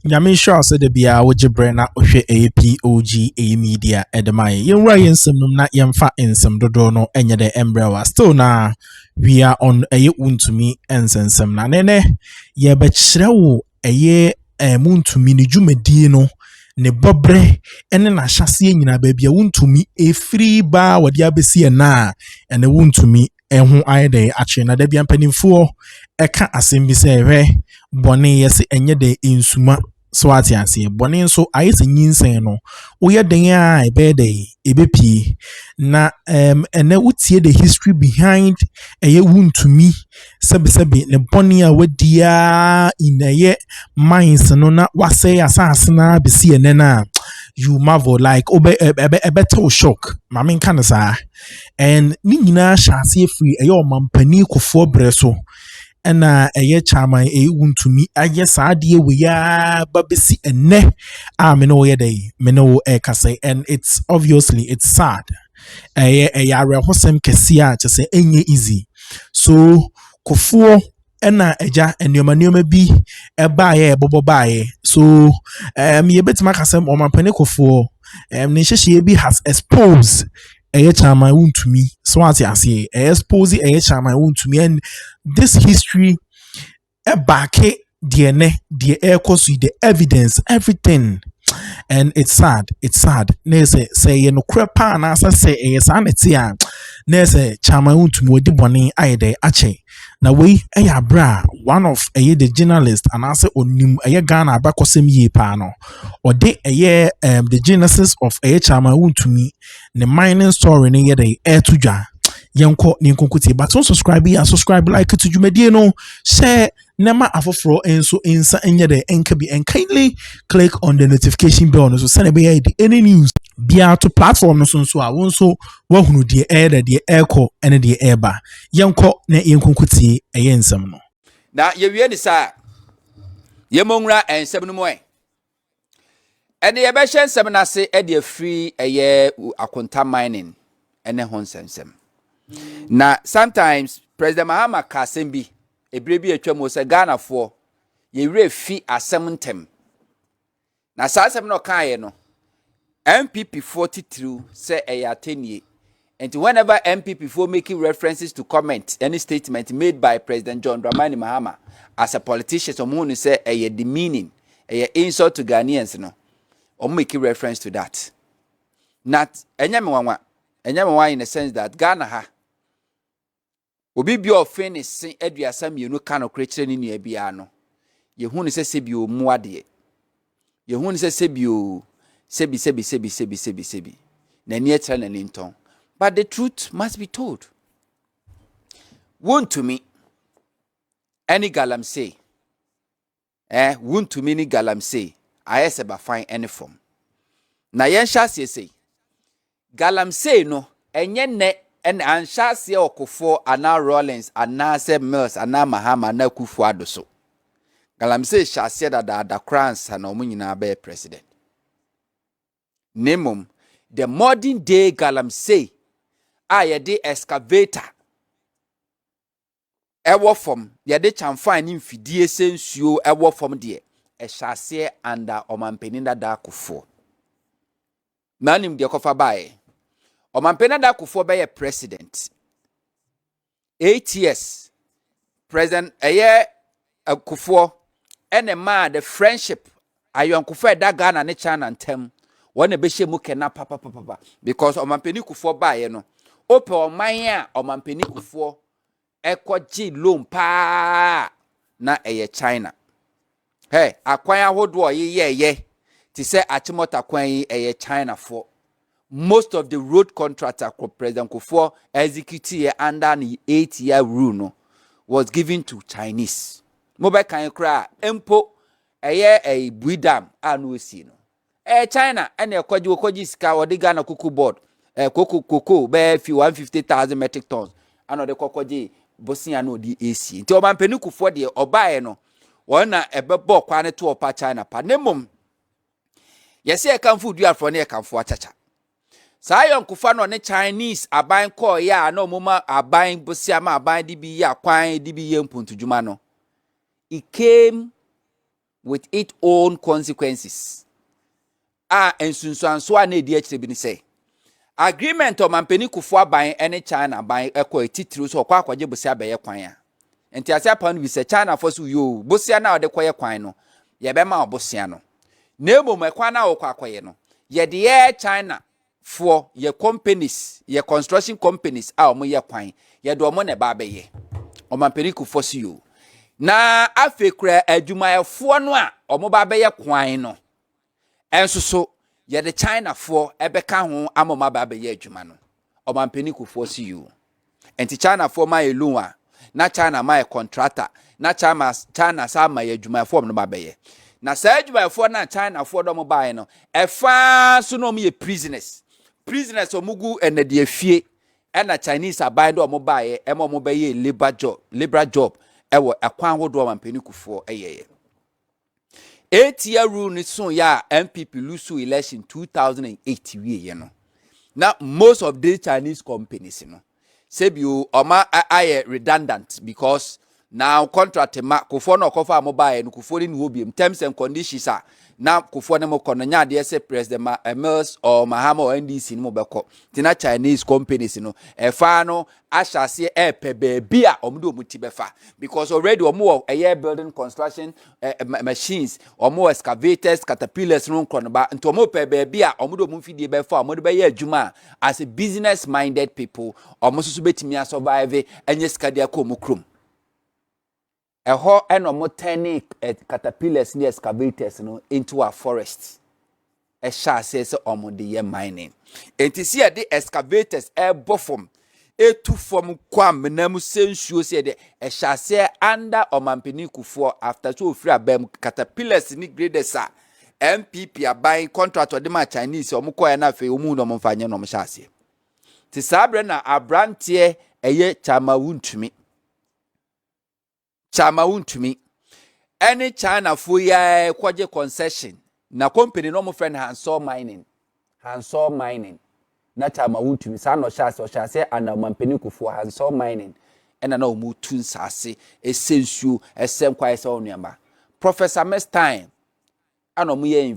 Nyame sure said the bia woje brena ohwe POG Media edemai. Yenra yensem num na yemfa ensem dodo no enye de embrewa. Still na we are on Wontumi ensensem na nene ye bechire wo Wontumi ni dwumadi no ne bobre ene na hyase nyina ba bia Wontumi efiri ba wode abesi na ene Wontumi ehu ayede ache na da bia mpanimfo eka asem bi se hwe bone yesi enye de insuma so ati ase bone so ayese nyinsen no woye den a ebede ebepi na ene utie the history behind Wontumi sebi ne bone a wadia inaye minds no na wase asase na besi ene na you marvel like better shock mamen kan sa and ni nyina hyase free mampani Kuffour breso ena chairman Wontumi aye saade we ya babesi enne me no ye dey me no kase and it's obviously it's sad hosem kese a che se enye easy so Kuffour ena eja enioma bi baaye bobo baaye so ye betima kasem omampani Kuffour ne hyehyɛ bi has exposed chairman Wontumi so ati ase expose chairman Wontumi and this history back the the evidence everything and it's sad na say you no krepa na say sanity a na say chairman Wontumi odi bone ayede ache na we bra one of the journalist and answer onim Ghana abakosem ye pa no or de the genesis of chairman Wontumi the mining story ne ye air to dwa yenko ni nkonkuti but so subscribe like to dwumadie no share nema afoforo enso ensa enye de enka bi and kindly click on the notification bell no so send be any news bia to platform no so a won so wahunu de de airco ene de airba yenko na yenkonkuti ensem no na ye wie ni sa ye monwura ensem no moe ene ye be hye ensem na se e de free akonta mining ene honsensem na sometimes President Mahama kasembi ebrebi atwam se Ghana for ye were fi asem ntem na sa asem no kan ye no MPP 43 say atenie and whenever MPP for making references to comment any statement made by President John Dramani Mahama as a politician someone say demeaning insult to Ghanaians no or making reference to that not enyame wanwa in the sense that Ghana ha obi bi ofen ne sen aduasa mienu ka no krekere ni nua bia no ye hu ne se bi o mu ade ye hu ne se bi o sebi na ni etra na ninton but the truth must be told Wontumi any galamsey Wontumi ni galamsey ayese ba fine any form na yen hya say galamsey no enye ne and anshase Akuffo ana Rollins ana se Mills ana Mahama na Akuffo Addo so galamsey shase da crans na omunyina be president nemum the modern day galamsey ye de excavator ewo from ye de chamfan ni mfidie sensuo ewo from de shase under omampeni da Akuffo nanim de kofa bae omampeni da Akuffo be president 8 years president Akuffo ene ma the friendship ayonkufa da Ghana ne China ntem wona be hye mu kena papa because omampeni Akuffo bae no ope oman a omampeni Akuffo ekoji loan pa na China akwan ahodo ye ti se achimota kwan China for most of the road contractor President Kuffour executive under the 8-year rule no, was given to Chinese. Mobile kan kra empo buidam anu si no. China ene kwaji sika wodi Ghana kuku board cocoa be fi 150,000 metric tons ano de kwaji bosia no di AC. Nti omampeni Kuffour de obae no wona ebebo kwa ne to opa China pa nemom yesi ekamfu dua fro ne ekamfu achacha Sayon Kufano ne Chinese aban ko ya na omuma aban bosia ma aban di bi ya kwan di bi ye mpuntu juma no it came with its own consequences. Ensunsuanso a na edi akire bi ni say agreement o mampeni Kuffo aban ene China ban ekọ etitiri so kwa akwaje bosia beye kwan a enti ase apan bi se China for so yo bosia na ode koye kwan no ye be ma obosia no na emom ekwan na okwa akoye no ye de ye China for ye companies ye construction companies a omo ye kwan ye do omo na ba beye o mampeni Kuffo so yo na afekura adwumayefo no a omo ba beye kwan no enso so ye de China for ebeka ho amoma ba be ye adwuma no omampeni Kuffo si you enti China for my loan na China my contractor na China sa my adwuma for no ba be ye na sa adwuma for na China for do mo ba no efa so no me prisoners omugu enade afie na Chinese aban do mo ba ye mo be ye labor job ewo akwan ho do omampeni Kuffo ye 8-year rule ni so ya MPP lose election 2008 we you know. Now most of the Chinese companies you know say you oma are redundant because now contract ma Kuffo no cover mobile no Kuffo ni obi terms and conditions are now Kuffo na mo kono nya de say president Ms or Mahama or NDC ni mo beko tina Chinese companies you know e fa no ashase e pe baby a omdo muti befa because already omo air building construction machines omo excavators caterpillars no kono ba nto omo pe baby a omdo mu fidie befa omo de be ye adwuma as a business minded people omo so betimi survive enye skadia ko mo krom eho enomo turning caterpillars ni excavators no into a forest shall say omo de ye mining enti see the excavators bofom etu from kwam menam sensuo say de shall say under omampeni Kuffo after so free abem caterpillars ni graders a MPP aban contract de ma Chinese omo koya na fe omu no mo fanye no mo shall say ti sabre na abrante eye Chama Wontumi any China for ya kwaje concession na company no mo friend Hanso mining na Chama Wontumi sa no shase ana mampeni Kuffo Hanso mining ena na omu tun sase esensuo esem kwa ese onuamba Professor Mestime ana omu ye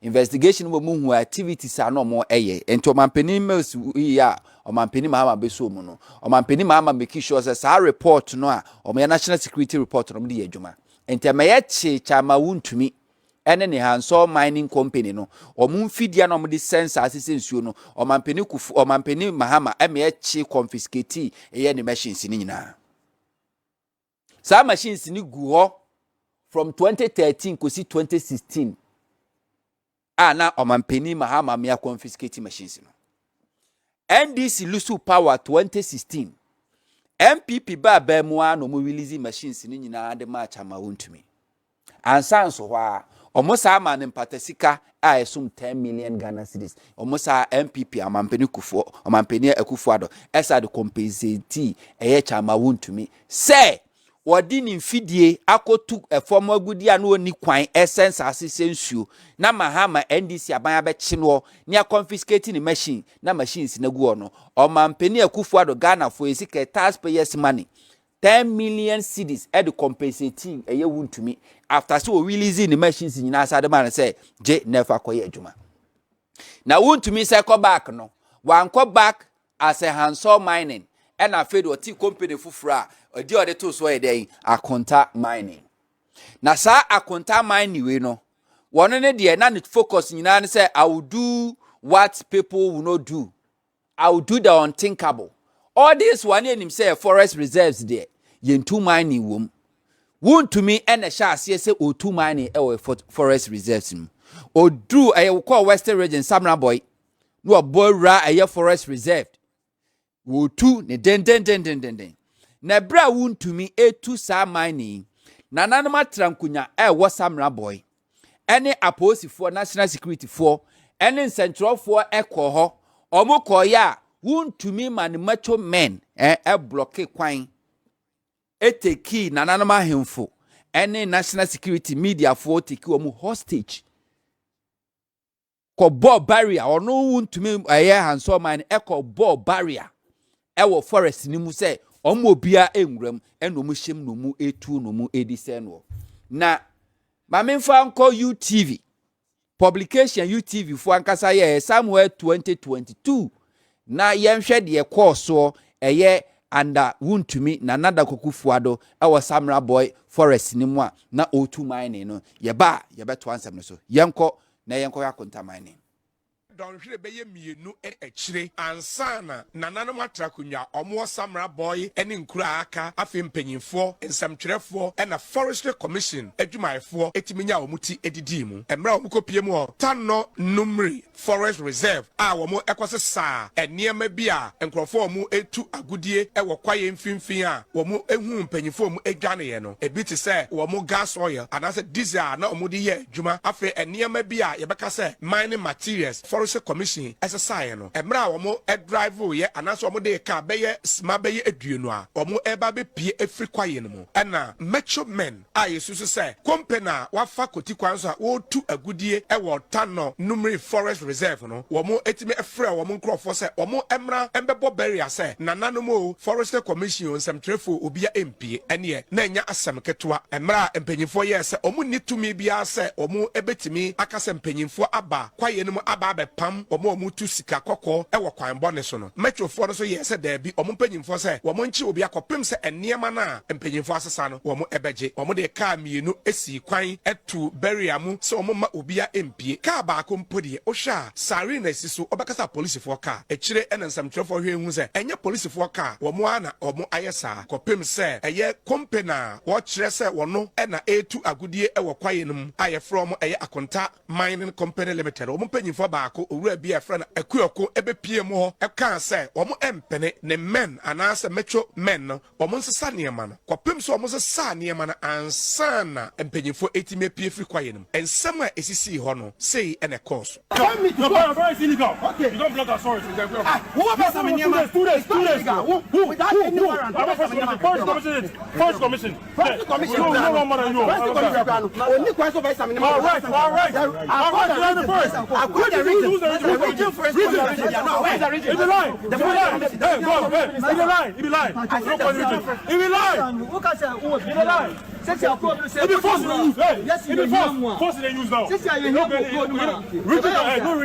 investigation wo mu hu activities ana omu eye ento mampeni mails ya omampeni Mahama beso mu no omampeni Mahama make sure say sa report no a omo national security report no de adwuma enti amaye Chama Wontumi ene ne Hanso mining company no omo mfidia no omo de sensor asesensuo no omampeni Kuffo omampeni Mahama amaye confiscate eye ne machines ni nyina sa machines ni gu ho from 2013 kosi 2016 na omampeni Mahama me confiscate machines no NDC lose power 2016 MPP ba mu no mo release machines ni nyina de ma Chama Wontumi ansan so hwa omo sa ma ne mpatasika a esum 10 million Ghana cedis omo sa MPP amampeni Kuffo amampeni Akuffo Addo esa de compensate eye Chama Wontumi say wodi ni mfidie akotu efom agudi a no oni kwan essence asesensuo na Mahama NDC aban abechi no ni confiscate ni machine na machines na gu no omampeni Akuffo Addo Ghana for esika taxpayers money 10 million cedis e de compensating eye Wontumi after so releasing the machines nyina asade man say je never koye adwuma na Wontumi say come back no wan come back as a Hanso mining and a fed or tea company fufra or the other two so day Akonta mining. Na sa Akonta mining we no one on the nan focus in say I will do what people will not do. I will do the unthinkable. All this one in him say forest reserves there. Yen two mining womb. Wontumi and a shall say o two mining forest reserves. O drew a call Western region Samra boy. No a boy ra a forest reserved. Wo tu ne den na bra Wontumi etu sa mining na nanoma trankunya wo Samra boy ene aposifo national security for ene central for ekọ ho omukọ ya Wontumi man macho men block kwan eteki na nanoma hemfo ene national security media for teki omu hostage ko bo barrier ono Wontumi Hanso man ekọ bo barrier ewo forest ni mu say omo bia enwuram eno mu hyem no mu etu no mu edise no na Mamemfa nko UTV publication UTV for ankasa ye somewhere 2022 na yenhwe de course eye under Wontumi na nada Akuffo Addo ewo Samra Boy Forest ni mu a na O2 mining no ye beto ansem no so yenko na yenko yakonta mining Don hwere beye mienu echire ansana nananom atrakunya omo Samra Boy ene nkura aka afi mpanyimfo nsamtwerefo na Forestry Commission adwumayefo etiminya omuti edidi mu emra omukopie mu Tanno Numri Forest Reserve a womo ekosesa eniema bia nkrofo omu etu agudie ewo kwaye mfimfin a womo ehu mpanyimfo omu edwane ye no ebi te se womo gas oil anase diesel na omu de ye adwuma afi eniema bia yebeka se mining materials Commission SSI no emra womo drive ye anaso womo de ka beye sma beye aduenu a womo eba be pie efri kwaye no mu na metro men a yesusu se company wafa koti kwan so a wo tu agudie e wo Tanno Numri Forest Reserve no womo etime efre womo nkrofo se womo emra embebo barrier se nananom Forestry Commission nsamtrefo obia MP ene na enya asem ketwa emra empanyimfo ye se womo nitumi bia se womo ebetimi akase empanyimfo aba kwaye no mu aba be pam omo tu sika kokko e wo kwan bone so no metrofo no so ye se da bi omo mpanyimfo se womo nchi obi akopem se eniema na mpanyimfo asesa no womo ebeje womo de ka mienu esi kwan etu barrier mu se womo ma obi a empie ka ba ko mpodi o hwa sare na esi so obekasa police fo ka echire enensam trefo hwe hu se enye police fo ka womo ana omo ayesa kopem se eye company wo kire se wono na etu agudie e wo kwaye num aye from eye akonta mining company limited womo mpanyimfo ba ko owura bi a friend akuoko ebepie mu ho eka se omo empene ne men anase metro men no omo nsesa niema no kopem so omo nsesa niema na ansana empanyimfo etime pie fri kwaye num ensem a esisi ho no sei ene course very illegal. Okay. You don't block our source. Who are some niema? Students. Who? Without any warrant. Forest Commission. No more than you. Only question for some niema. All right.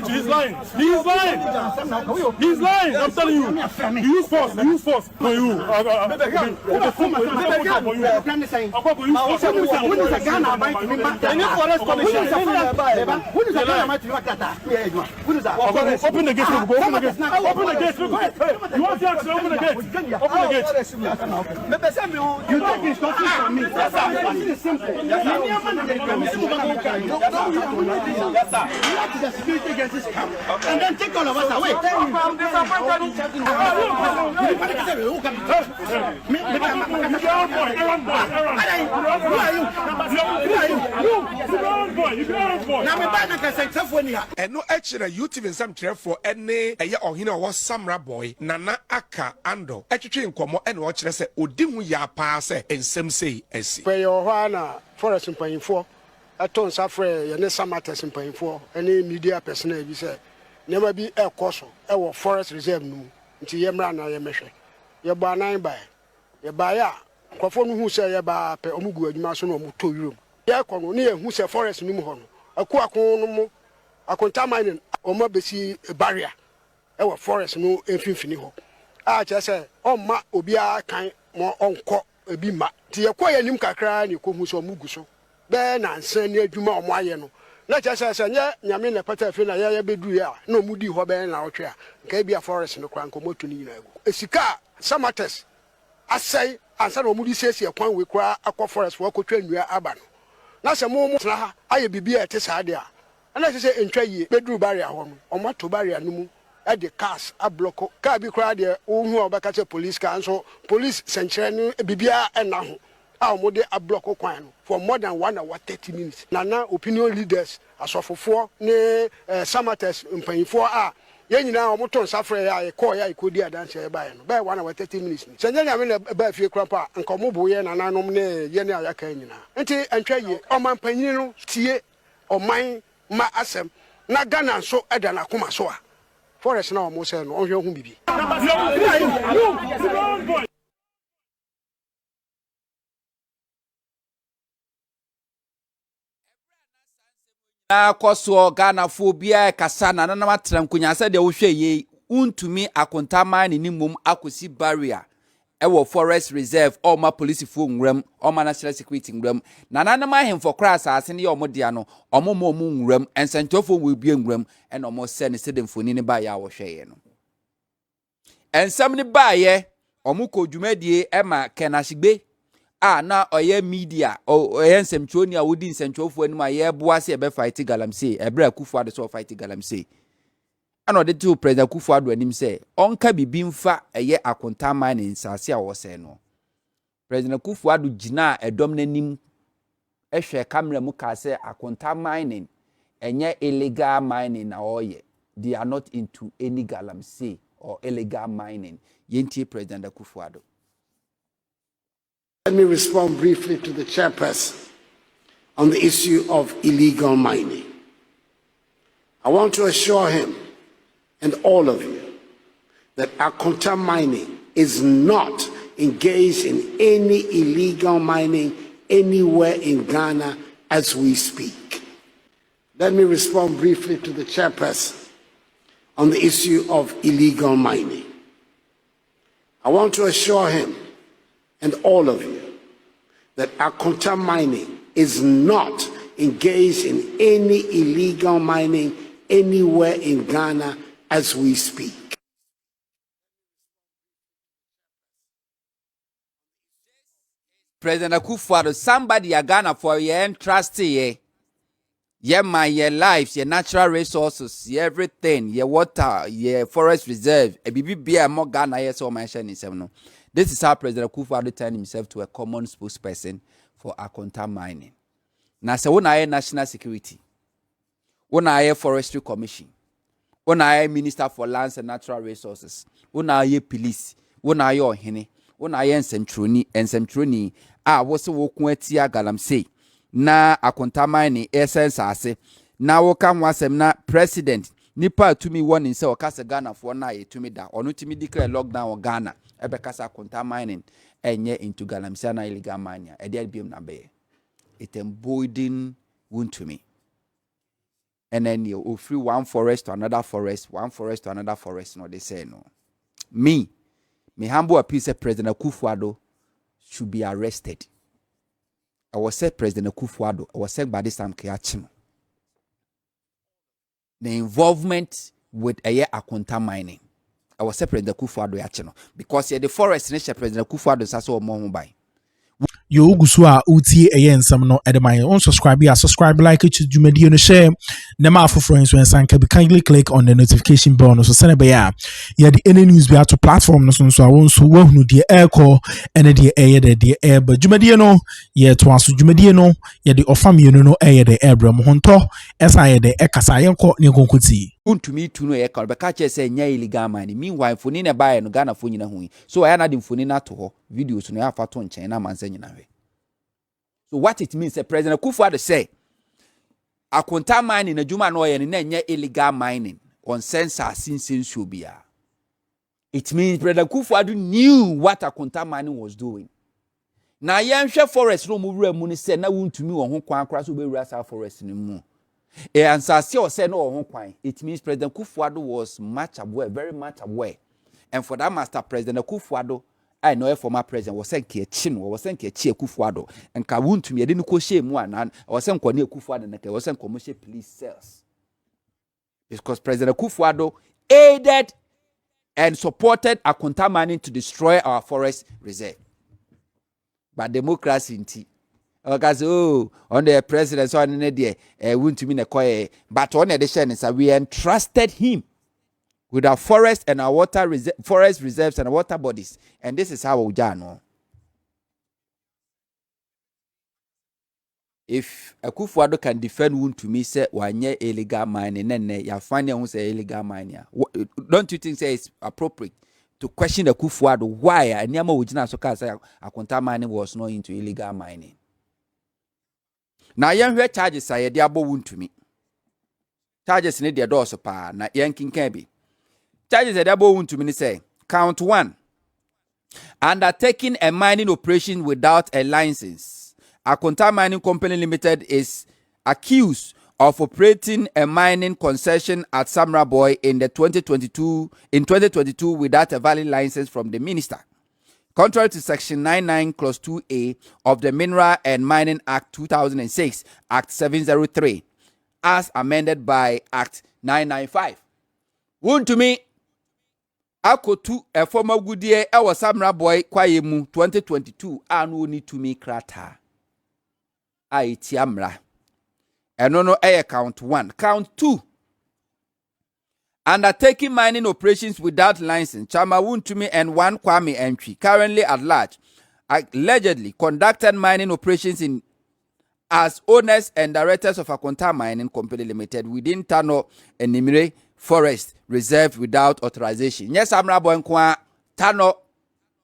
He's lying. He's lying. I'm telling you. You use force. For you. Open the gate. Open the gate. You want to open the gate? Open the gate. You take instructions from me. It's simple. The security agencies come and then take all of us away. And no actually YouTube in some trip for any a year or he was Samra Boy, Nana Aka Addo. Actually, in Como and watch say, Odimu ya pass and some say, as where your Hana Forest in paying for. I told Safre, and some matters in paying for any media personnel. You say, never be a course, our forest reserve no, until Yamrana Yameshe. Your bar 9 by your buyer, Kuffour who say about Omugu, Mason or 2 room. Yakon near who say forest Numhon, a Quacono, a contaminated or Mobisi barrier, our forest no infiniho. I just say, oh, ma, Obia kind more on court a bima. Tia Quay Nimka cry, you come who's Muguso. Ben and send you Juma Moyano. Not just as a Yamina Patafina Yabeduya, no moody Hoben Outria, Kabia Forest in the Crancomotunino. A Sika, some matters. I say, and some moody says your point we cry Aqua Forest walk to train your Abano. Now some more I be at this idea. And as I say, in Tray, bedroom barrier home, or what to barrier no at the cars, a block, Kabi cried there, who are back at the police council, police central, Bibia and now. Our model a block of coin for more than 1 hour 30 minutes. Nana opinion leaders as of 4 ne samates paying 4 hours. Yen now moton suffer a call I could dance by 1 hour 30 minutes. Send I mean a bad few crapper and come over yen and I nominate Yena Yakanina. And try ye or man panino, tie or mine ma asem. Na Ghana so Adana Kumasoa. Forest now most on your home baby. na koso Ghana phobia kasa na na matram kunya se de wo hwe ye Wontumi akontama ni mum akosi barrier ewo forest reserve or ma police fo nwram or ma national security nwram na nanam ahemfo kra asase ne omo dia no omo mo nwram ensentofo we bie nwram ena omo se ne sedemfoni ne ba ya wo hweye no ensam ne ba ye omo ko dwumadie ema kenashigbe na oye media oye nsɛmtwerɛni a wodi nsɛmtwerɛfo anim a yɛboa se ebe fight galamsey ebra Akuffo ade so fight galamsey ano de to president Akuffo ado anim se onka bibi mfa eye akontaman ne nsase a wo se no president Akuffo ado gina edom nanim ehwe camera mu ka se akontaman ne enye illegal mining na oye they are not into any galamsey or illegal mining yenti president Akuffo ado. Let me respond briefly to the chairperson on the issue of illegal mining. I want to assure him and all of you that Akonta mining is not engaged in any illegal mining anywhere in Ghana as we speak. Let me respond briefly to the chairperson on the issue of illegal mining. I want to assure him and all of you that Akonta mining is not engaged in any illegal mining anywhere in Ghana as we speak. President Akuffo, somebody a Ghana for your entrust ye. Your lives, your natural resources, your everything, your water, your forest reserve, a BBB more Ghana, yes, or mention in seven. This is how President Akufo turned himself to a common spokesperson for Akonta mining. Now, so when I national security, when I forestry commission, when I minister for lands and natural resources, when I police, when I ohene, when I nsɛmtwerɛni a wo se wo ko atia galamsey na Akonta mining Exp0sė na wo ka ho asɛm na president nipa tumi won in se o kasa Ghana for na yetumi da ono tumi declare lockdown o Ghana ebe kasa Akonta mining enye into galamsey na illegal mining e dey biem na be it embolden Wontumi and then you free one forest to another forest, one forest to another forest. No, they say no. Me humble appeal say President Akufo should be arrested. I was said President Akufo I was said by this time Kiachino. The involvement with a Akonta mining. I was said President Akufo Achino because the forest nation President Akufo is also more by. Yo gusua uti ensam no edema on subscribe like it to media no share nema for friends when san can kindly click on the notification bell no so send be ya the any news be to platform no so won so wahunu the air call and the air the air but jumedia no ye to aso jumedia no ye the ofam no air the air bram honto esa the ekasa yenko ne konkuti Wontumi tu no ye kan be ka che say nya illegal mining meanwhile foni ne buy no Ghana fo nyina hu so I na de foni na to ho videos no ya fa to nchen na mansa nyina hwe. So what it means President Akufo say Akonta mining na juma no ye ne nya illegal mining on census since bia. It means President Akufo knew what Akonta mining was doing. Na yenhwe forest no mu wura mu ni say na Wontumi wo ho kwan akra so be wura sa forest ni mu. And Sasio said no, it means President Akufo was much aware, very much aware. And for that master President Akufo, I know a former president was saying Chin, was saying Akufo, and Wontumi, I didn't question shame one, and I was saying Akufo, and I was saying commercial police cells. Because President Akufo aided and supported Akonta mining to destroy our forest reserve. But democracy in tea. Because on the president so on there Wontumi ne koye but on the share is we entrusted him with our forest and our forest reserves and our water bodies, and this is how we know. If Akufo can defend Wontumi say wanye illegal mining then ya find who say illegal mining, don't you think say it's appropriate to question Akufo why anyama ujina so ka say Akonta mining was not into illegal mining? Na yenhwe charges a yede abo Wontumi. Charges ne de do so pa na yenkinkan bi. Charges yede abo Wontumi ni say count 1. Undertaking a mining operation without a license. Akonta Mining Company Limited is accused of operating a mining concession at C0ｒڕουpt in 2022 without a valid license from the minister, contrary to Section 99, Clause 2A of the Mineral and Mining Act 2006, Act 703, as amended by Act 995. Wontumi akotu a former goodie ewa C0ｒڕουpt kwaye mu 2022 anu ni tumi krata a itiamra eno no count 1. Count 2, undertaking mining operations without license. Chama Wontumi and one Kwame Entry, currently at large, allegedly conducted mining operations as owners and directors of Akonta Mining Company Limited within Tano and Nimire Forest Reserve without authorization. Yes, C0ｒڕουpt nkwa Tano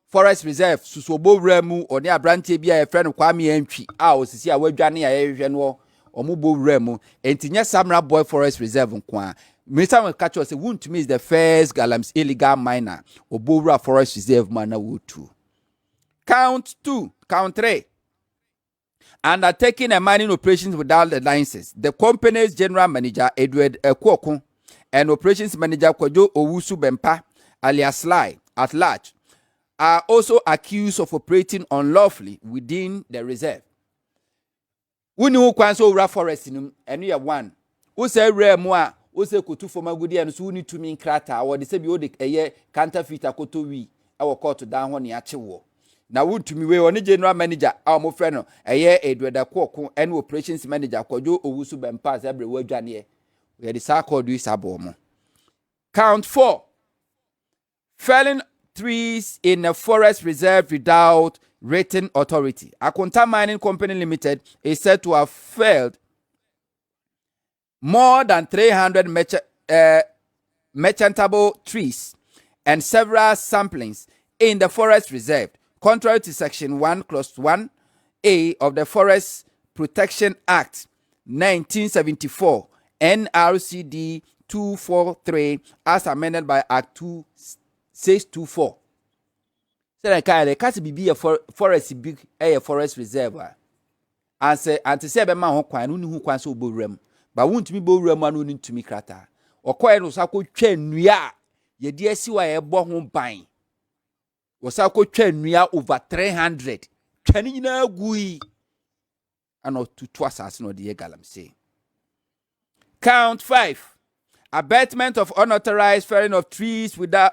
Forest Reserve susobo remu oni abrante bia e friend Kwame Entry a osisi a wadwane a yehwe no omubo remu entinya C0ρڕupt Forest Reserve nkwa. Mr. Makacho say Wontumi is the first Galamsey illegal miner Obowura Forest Reserve mana wotu. Count 2, count 3. Undertaking a mining operations without the license. The company's general manager Edward Ekwoku and operations manager Kwajo Owusu Bempa alias Sly at large are also accused of operating unlawfully within the reserve. Wuni ukwanso ura forest num enu ya one. Use remu a use Kuffo magudi anu so wuni tumi nkrata wo de se bi ode eye counterfeit akoto wi e wo court dan ho ne achewo. Na Wontumi we oni general manager a mo frɛ no eye Edward Ekwoku and operations manager Kwajo Owusu Bempa se bre wadwane ye. We de sa call do sabo mo. Count 4. Felling trees in a forest reserve without written authority. Akonta Mining Company Limited is said to have felled more than 300 merchantable trees and several samplings in the forest reserve, contrary to Section 1, Clause 1A of the Forest Protection Act 1974, NRCD 243, as amended by Act 2624. So like I can't be a forest big a forest reserve. And say say be ma ho kwan no hu kwan so bo rem. Ba Wontumi bo rem anu ni ntumi krata. Okoye no sako twa nnua ye de asi wa ye bo ho ban. Wo sako twa nnua over 300. Twa ni nyina agui. Ano tutu asase no de Galamsey. Count 5. Abatement of unauthorized felling of trees without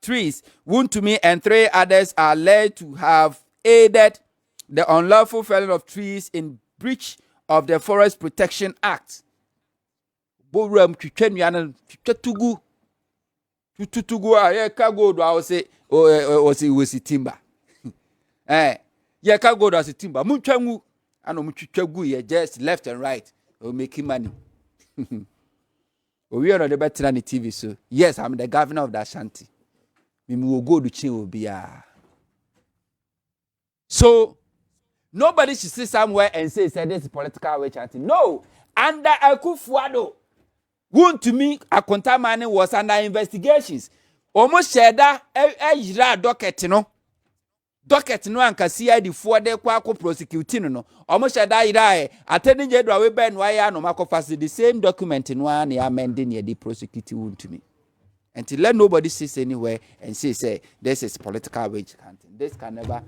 trees. Wontumi and 3 others are alleged to have aided the unlawful felling of trees in breach of the Forest Protection Act. Boram twetwanua twetatugu tututugu a ye ka gold a o se timber. Ye ka gold as timber. Muntwangu ano mutwitwagu ye just left and right. O making money. We are not the better than the TV, so yes, I'm the governor of that shanty. We will go to Chinobia. So nobody should sit somewhere and say this is political witch hunting. No, under Akuffo, Wontumi Akonta Mining was under investigations. Almost shared that a docket no. Docket no and CID for the Kwako prosecuting no. Almost shared that attending Jedra we ben why no Mako fast the same document in one amending the prosecuting Wontumi. Until let nobody sits anywhere and say this is political witch hunting. This can never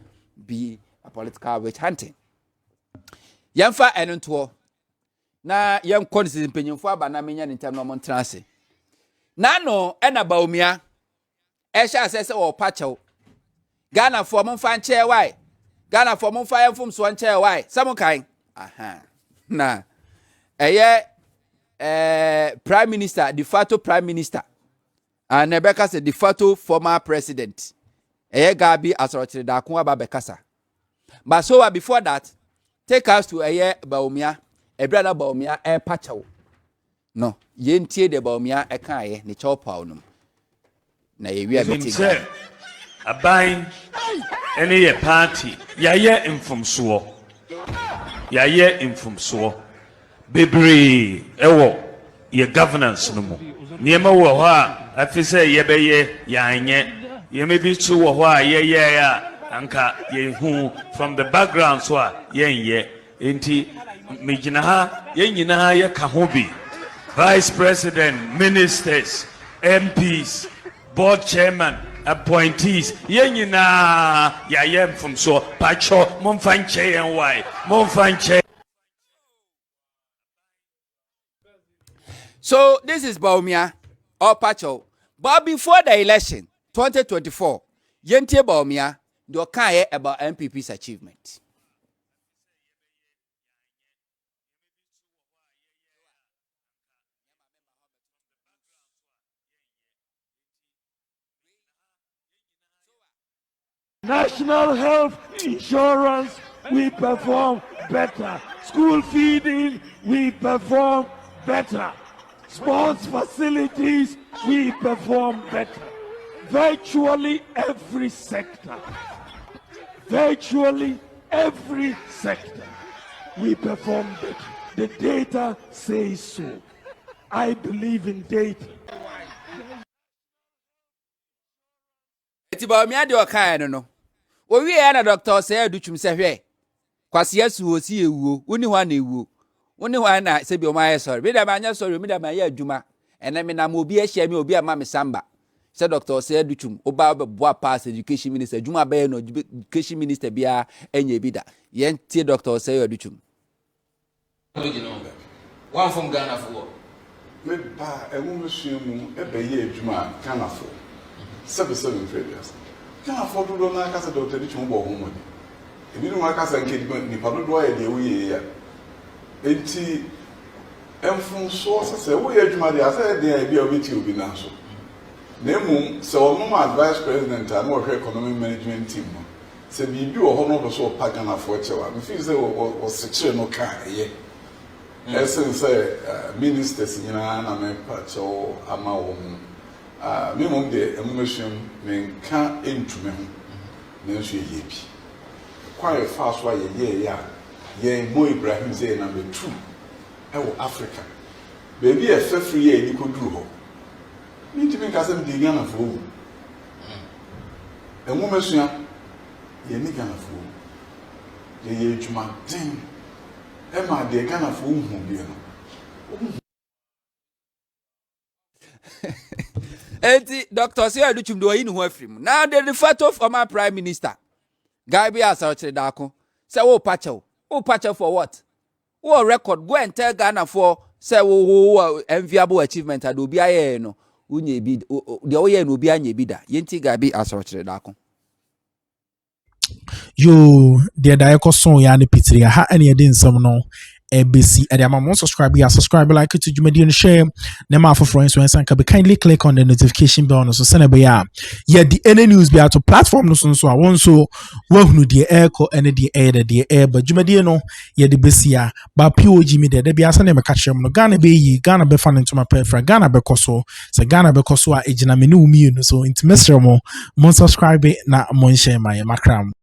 be a political witch hunting. Yamfa enunto na yam konsi mpenyimfo aba na menya ntem no montrase. Na no ena Bawumia e sha asese wo pachew. Ghana for monfa nche why? Ghana for monfa yamfum so nche why? Samukai. Aha. Na prime minister, de facto prime minister. And Rebecca said de facto former president. Gabi Asorochire da kun aba bekasa. But so before that, take us to Bawumia, a brother Bawumia e pachaw. No, yentie de Bawumia e kan ne chopa onum. Na ye wi abeti. Aban any a party. Yaye infomso. Yaye infomso. Bebre ewo ye governance no mo. Niema wo ha afise ye beye yanye. Ye may be true wo ha ye anka ye who from the background so ye enti megyina ha yɛn nyinaa yɛka ho bi vice president ministers MPs board chairman appointees yɛn nyinaa yɛayɛ mfomsoɔ patwɔ momfa nkyɛ yɛn wae momfa nkyɛ. So this is Bawumia or Pacho. But before the election, 2024, Yentie Bawumia, do care about MPP's achievement. National health insurance, we perform better. School feeding, we perform better. Sports facilities, we perform better. Virtually every sector, we perform better. The data says so. I believe in data. Eti Bawumia de okan no. Owi e na doctor say adutwum se hwe. Kwase asu osi ewuo, woni hwa na ewuo. Woni hwa na se bi o ma ye sorry. Me da ma anya sorry, me da ma ye adwuma. Ene me na mo obi ahia me obi ama me samba. Se doctor say adutwum, oba boa pass education minister, adwuma ba ye no education minister bia enya bi da. Ye tie doctor say adutwum. One from Ghana for what? Me ba emu mesuamu e be ye adwuma Ghana for. 7 previous. Ghana for do na kasa doctor adutwum bo ho mo. Ebi no akasa nke ni pa do ye de wo ye ya. Enti emfun so se wo ye adwuma de asa de bia obeti obi na so. Na emu se ono ma vice president and wo economic management team no. Se bibi wo ho no do so pa Ghana for chewa. Me feel say wo secure no ka ye. Essence ministers nyina na me pa cho ama wo me mom de emumesum me nka entume ho na so ye bi. Kwa fast wa ye ya ye Mo Ibrahim say number 2 e wo Africa baby e fa free ye ni ko duru ho mi ntimi nka sem de Ghana fo wo emumesua ye ni Ghana fo ye adwuma den e ma de Ghana fo hu bi no. Enti doctor say adutwum do yin ho afrim. Now the refer to former prime minister guy be as outside dako. Say wo pacho for what? Wo record go and tell Ghana for say wo enviable achievement ado bi aye no. Unye bi de wo ye no bi anye bi da. Yenti guy be as outside dako. Yo, dear Diacoson ya ne pitria ha any edin some no ABC and I'm subscribe like it to Jumedi and share them for friends when can be kindly click on the notification bell so send a yeah the any news be out to platform no so I want so well no the echo and the air but Jumedi no the besia but POG Media there be as name catch them no Ghana be fan into my prefer Ghana be koso so Ghana be koso a ejina me no mi so into Mr. Mo subscribe na mon share my macram.